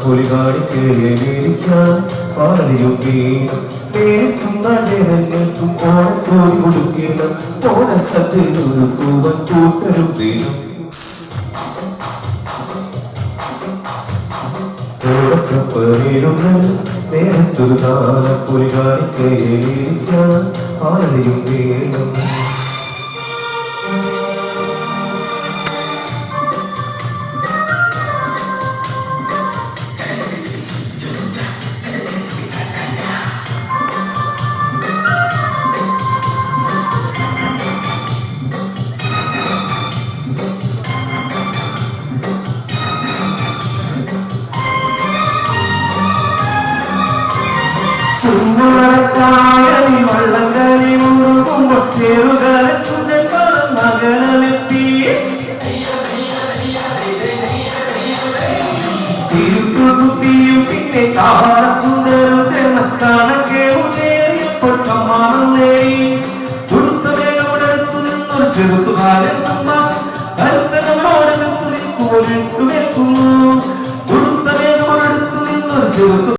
പുലി കാണിക്കാൻ പാടിയും വീണം പേരുന്ന ജനങ്ങൾക്കും ഓണത്തോടി കൊടുക്കണം ഓണസത്തിനൊരു പൂവൻ കൂട്ടരും വീണം നേരത്തൊരു പുലി കാണിക്കാൻ പാടിയും വീണം കായലി വള്ളംകളി മുറുകുമ്പോൾ ചെറുകരച്ചുണ്ടൻ മകനമെത്തി തിരുത്തുകുത്തിയും പിന്നെ താരച്ചുണ്ടനും ചേർന്ന കണക്കേറിയപ്പോൾ സമ്മാനം നേടി ചുടുത്തവയോടടുത്തു നിന്നൊരു ചെറുത്ത